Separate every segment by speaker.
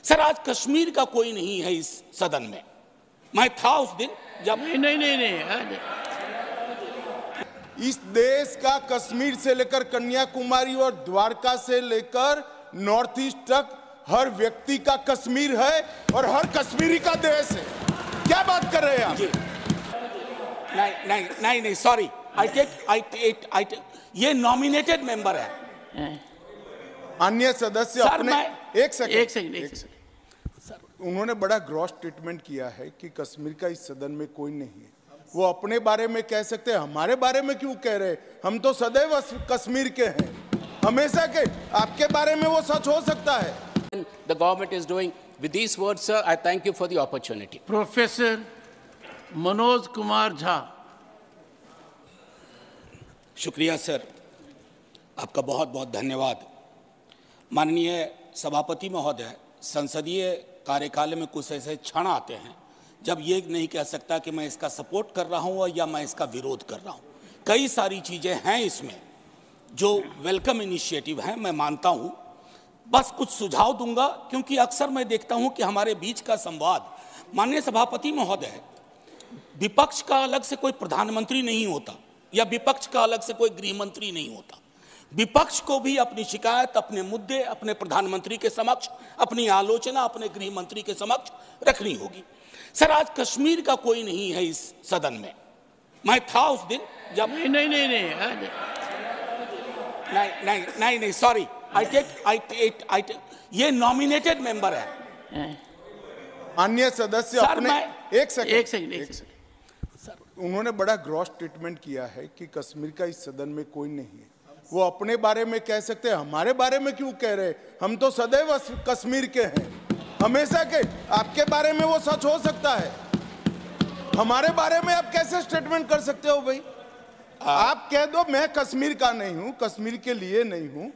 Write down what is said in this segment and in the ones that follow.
Speaker 1: Sir आज कश्मीर का कोई नहीं है इस सदन में। मैं था उस दिन जब
Speaker 2: नहीं।
Speaker 3: इस देश का कश्मीर से लेकर कन्याकुमारी और द्वारका से लेकर नॉर्थ ईस्ट तक हर व्यक्ति का कश्मीर है और हर कश्मीरी का देश है। क्या बात कर रहे हैं आप?
Speaker 1: नहीं सॉरी, आई टेक ये नॉमिनेटेड मेंबर है।
Speaker 3: अन्य सदस्य अपने एक सेकंड
Speaker 1: सर,
Speaker 3: उन्होंने बड़ा ग्रॉस स्टेटमेंट किया है कि कश्मीर का इस सदन में कोई नहीं है। वो अपने बारे में कह सकते हैं, हमारे बारे में क्यों कह रहे? हम तो सदैव कश्मीर के हैं, हमेशा के। आपके बारे में वो सच हो सकता है।
Speaker 4: The government is doing. With these words, sir, I thank you for the opportunity.
Speaker 2: Professor Manoj Kumar Jha.
Speaker 1: शुक्रिया सर, आपका बहुत बहुत धन्यवाद। माननीय सभापति महोदय, संसदीय कार्यकाल में कुछ ऐसे क्षण आते हैं जब ये नहीं कह सकता कि मैं इसका सपोर्ट कर रहा हूँ या मैं इसका विरोध कर रहा हूँ। कई सारी चीज़ें हैं इसमें जो वेलकम इनिशिएटिव हैं, मैं मानता हूँ। बस कुछ सुझाव दूंगा क्योंकि अक्सर मैं देखता हूँ कि हमारे बीच का संवाद, माननीय सभापति महोदय, विपक्ष का अलग से कोई प्रधानमंत्री नहीं होता या विपक्ष का अलग से कोई गृह मंत्री नहीं होता। विपक्ष को भी अपनी शिकायत, अपने मुद्दे अपने प्रधानमंत्री के समक्ष, अपनी आलोचना अपने गृह मंत्री के समक्ष रखनी होगी। सर आज कश्मीर का कोई नहीं है इस सदन में। मैं था उस दिन जब नहीं सॉरी, आई टेक ये नॉमिनेटेड मेंबर है।
Speaker 3: अन्य सदस्य अपने एक सेकंड
Speaker 1: सर,
Speaker 3: उन्होंने बड़ा ग्रॉस स्टेटमेंट किया है कि कश्मीर का इस सदन में कोई नहीं है। वो अपने बारे में कह सकते हैं, हमारे बारे में क्यों कह रहे? हम तो सदैव कश्मीर के हैं, हमेशा के। आपके बारे में वो सच हो सकता है, हमारे बारे में आप कैसे स्टेटमेंट कर सकते हो भाई? आप कह दो मैं कश्मीर का नहीं हूं, कश्मीर के लिए नहीं हूं,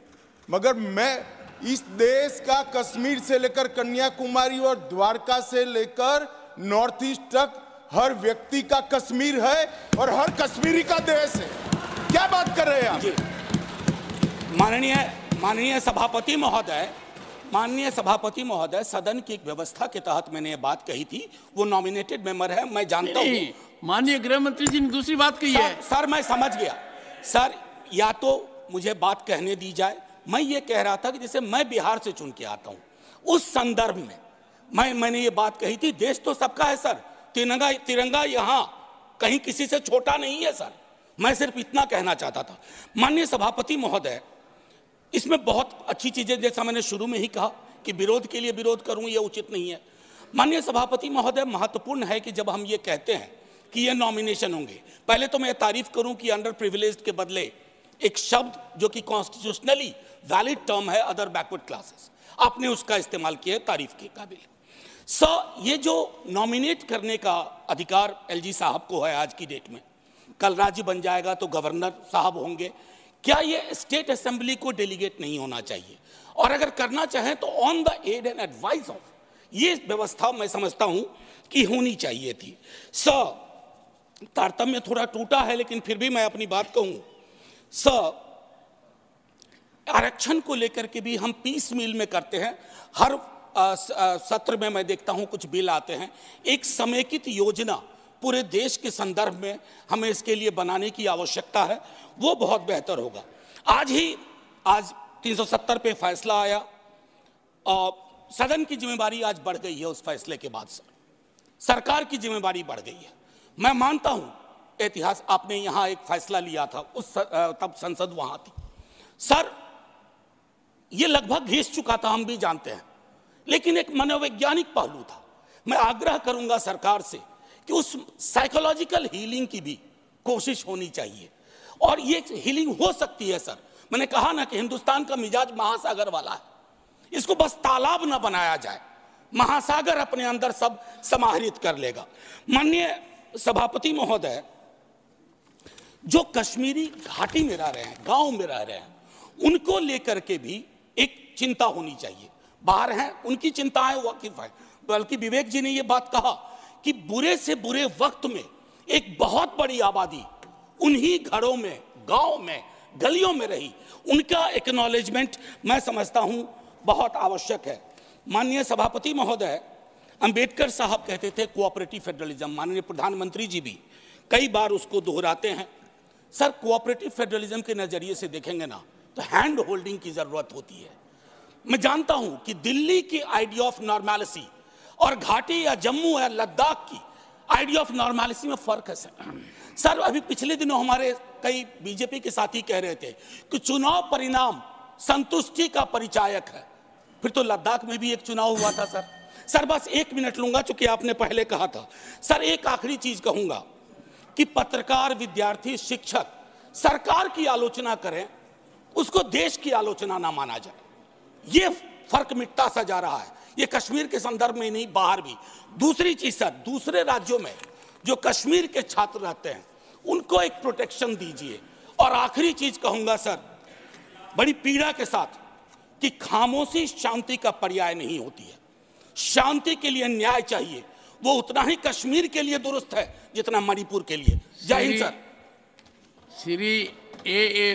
Speaker 3: मगर मैं इस देश का कश्मीर से लेकर कन्याकुमारी और द्वारका से लेकर नॉर्थ ईस्ट तक हर व्यक्ति का कश्मीर है और हर कश्मीरी का देश है। क्या बात कर रहे हैं आप?
Speaker 1: माननीय सभापति महोदय, सदन की एक व्यवस्था के तहत मैंने ये बात कही थी। वो नॉमिनेटेड मेंबर है, मैं जानता हूँ।
Speaker 2: माननीय गृह मंत्री जी ने दूसरी बात कही है।
Speaker 1: सर मैं समझ गया सर, या तो मुझे बात कहने दी जाए। मैं ये कह रहा था कि जैसे मैं बिहार से चुन के आता हूँ, उस संदर्भ में मैंने ये बात कही थी। देश तो सबका है सर, तिरंगा यहाँ कहीं किसी से छोटा नहीं है सर। मैं सिर्फ इतना कहना चाहता था। माननीय सभापति महोदय, इसमें बहुत अच्छी चीजें, जैसा मैंने शुरू में ही कहा कि विरोध के लिए विरोध करूं ये उचित नहीं है। माननीय सभापति महोदय, महत्वपूर्ण है कि जब हम ये कहते हैं कि ये नॉमिनेशन होंगे, पहले तो मैं तारीफ करूं कि अंडर प्रिविलेज्ड के बदले एक शब्द जो कि कॉन्स्टिट्यूशनली वैलिड टर्म है, अदर बैकवर्ड क्लासेस, आपने उसका इस्तेमाल किया, तारीफ के काबिल। ये जो नॉमिनेट करने का अधिकार एलजी साहब को है आज की डेट में, कल राज्य बन जाएगा तो गवर्नर साहब होंगे। क्या ये स्टेट असेंबली को डेलीगेट नहीं होना चाहिए? और अगर करना चाहें तो on the aid and advice of, ये व्यवस्था मैं समझता हूं कि होनी चाहिए थी। तारतम्य थोड़ा टूटा है, लेकिन फिर भी मैं अपनी बात कहूं। आरक्षण को लेकर के भी हम पीस मील में करते हैं। हर सत्र में मैं देखता हूं कुछ बिल आते हैं। एक समेकित योजना पूरे देश के संदर्भ में हमें इसके लिए बनाने की आवश्यकता है, वो बहुत बेहतर होगा। आज 370 पे फैसला आया और सदन की जिम्मेदारी आज बढ़ गई है। उस फैसले के बाद सरकार की जिम्मेदारी बढ़ गई है। मैं मानता हूं इतिहास, आपने यहां एक फैसला लिया था, तब संसद वहां थी सर, ये लगभग घिस चुका था, हम भी जानते हैं, लेकिन एक मनोवैज्ञानिक पहलू था। मैं आग्रह करूंगा सरकार से कि उस साइकोलॉजिकल हीलिंग की भी कोशिश होनी चाहिए, और ये हीलिंग हो सकती है सर। मैंने कहा ना कि हिंदुस्तान का मिजाज महासागर वाला है, इसको बस तालाब ना बनाया जाए, महासागर अपने अंदर सब समाहित कर लेगा। माननीय सभापति महोदय, जो कश्मीरी घाटी में रह रहे हैं, गांव में रह रहे हैं, उनको लेकर के भी एक चिंता होनी चाहिए। बाहर हैं, उनकी चिंताएं वाकिफ है, बल्कि विवेक जी ने यह बात कहा कि बुरे से बुरे वक्त में एक बहुत बड़ी आबादी उन्हीं घरों में, गांव में, गलियों में रही, उनका एक्नॉलेजमेंट मैं समझता हूं बहुत आवश्यक है। माननीय सभापति महोदय, अंबेडकर साहब कहते थे कोऑपरेटिव फेडरलिज्म, माननीय प्रधानमंत्री जी भी कई बार उसको दोहराते हैं। सर, कोऑपरेटिव फेडरलिज्म के नजरिए से देखेंगे ना तो हैंड होल्डिंग की जरूरत होती है। मैं जानता हूं कि दिल्ली की आइडिया ऑफ नॉर्मैलिटी और घाटी या जम्मू या लद्दाख की आइडिया ऑफ नॉर्मैलिटी में फर्क है सर। अभी पिछले दिनों हमारे कई बीजेपी के साथी कह रहे थे कि चुनाव परिणाम संतुष्टि का परिचायक है। फिर तो लद्दाख में भी एक चुनाव हुआ था सर। बस 1 मिनट लूंगा, चूंकि आपने पहले कहा था। सर, एक आखिरी चीज कहूंगा कि पत्रकार, विद्यार्थी, शिक्षक सरकार की आलोचना करें, उसको देश की आलोचना ना माना जाए। ये फर्क मिटता सा जा रहा है, ये कश्मीर के संदर्भ में नहीं, बाहर भी। दूसरी चीज सर, दूसरे राज्यों में जो कश्मीर के छात्र रहते हैं उनको एक प्रोटेक्शन दीजिए। और आखिरी चीज कहूंगा सर, बड़ी पीड़ा के साथ, कि खामोशी शांति का पर्याय नहीं होती है। शांति के लिए न्याय चाहिए, वो उतना ही कश्मीर के लिए दुरुस्त है जितना मणिपुर के लिए। जय हिंद सर।
Speaker 2: श्री ए